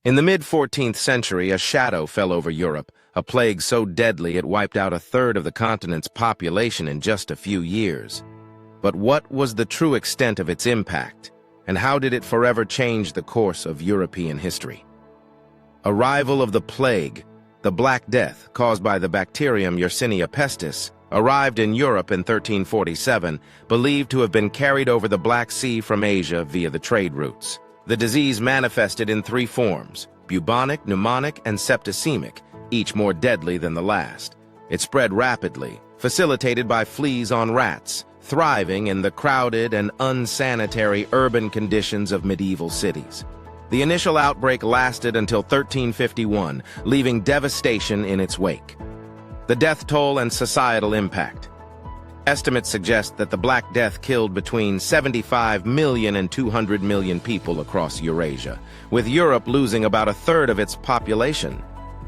In the mid-14th century, a shadow fell over Europe, a plague so deadly it wiped out a third of the continent's population in just a few years. But what was the true extent of its impact, and how did it forever change the course of European history? Arrival of the plague, the Black Death, caused by the bacterium Yersinia pestis, arrived in Europe in 1347, believed to have been carried over the Black Sea from Asia via the trade routes. The disease manifested in three forms: bubonic, pneumonic, and septicemic, each more deadly than the last. It spread rapidly, facilitated by fleas on rats, thriving in the crowded and unsanitary urban conditions of medieval cities. The initial outbreak lasted until 1351, leaving devastation in its wake. The death toll and societal impact. Estimates suggest that the Black Death killed between 75 million and 200 million people across Eurasia, with Europe losing about a third of its population.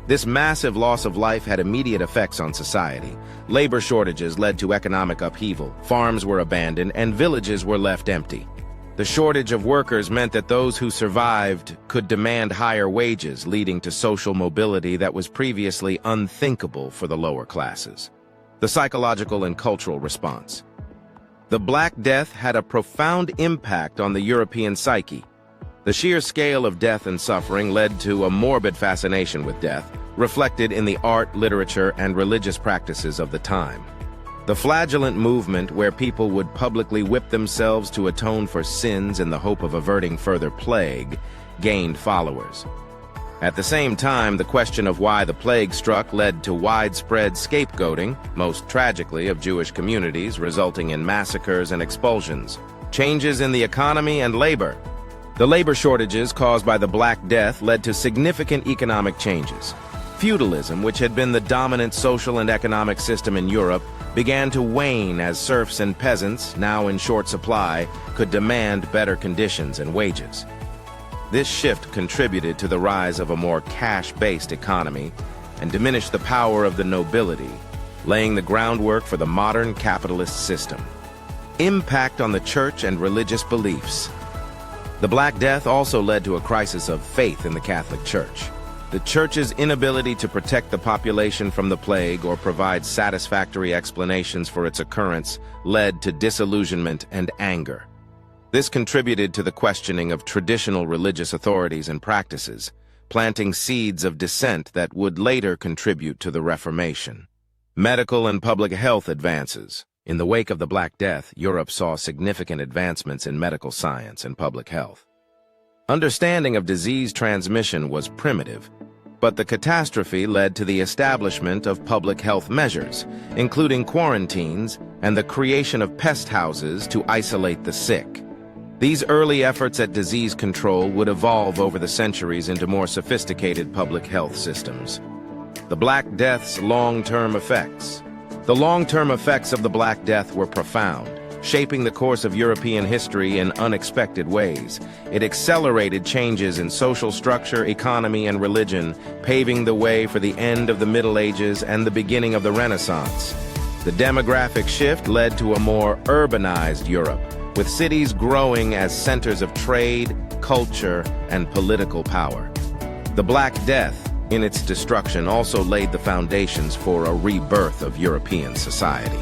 This massive loss of life had immediate effects on society. Labor shortages led to economic upheaval, farms were abandoned, and villages were left empty. The shortage of workers meant that those who survived could demand higher wages, leading to social mobility that was previously unthinkable for the lower classes. The psychological and cultural response. The Black Death had a profound impact on the European psyche. The sheer scale of death and suffering led to a morbid fascination with death, reflected in the art, literature, and religious practices of the time. The flagellant movement, where people would publicly whip themselves to atone for sins in the hope of averting further plague, gained followers. At the same time, the question of why the plague struck led to widespread scapegoating, most tragically of Jewish communities, resulting in massacres and expulsions. Changes in the economy and labor. The labor shortages caused by the Black Death led to significant economic changes. Feudalism, which had been the dominant social and economic system in Europe, began to wane as serfs and peasants, now in short supply, could demand better conditions and wages. This shift contributed to the rise of a more cash-based economy and diminished the power of the nobility, laying the groundwork for the modern capitalist system. Impact on the church and religious beliefs. The Black Death also led to a crisis of faith in the Catholic Church. The Church's inability to protect the population from the plague or provide satisfactory explanations for its occurrence led to disillusionment and anger. This contributed to the questioning of traditional religious authorities and practices, planting seeds of dissent that would later contribute to the Reformation. Medical and public health advances. In the wake of the Black Death, Europe saw significant advancements in medical science and public health. Understanding of disease transmission was primitive, but the catastrophe led to the establishment of public health measures, including quarantines and the creation of pest houses to isolate the sick. These early efforts at disease control would evolve over the centuries into more sophisticated public health systems. The Black Death's long-term effects. The long-term effects of the Black Death were profound, shaping the course of European history in unexpected ways. It accelerated changes in social structure, economy, and religion, paving the way for the end of the Middle Ages and the beginning of the Renaissance. The demographic shift led to a more urbanized Europe, with cities growing as centers of trade, culture, and political power. The Black Death, in its destruction, also laid the foundations for a rebirth of European society.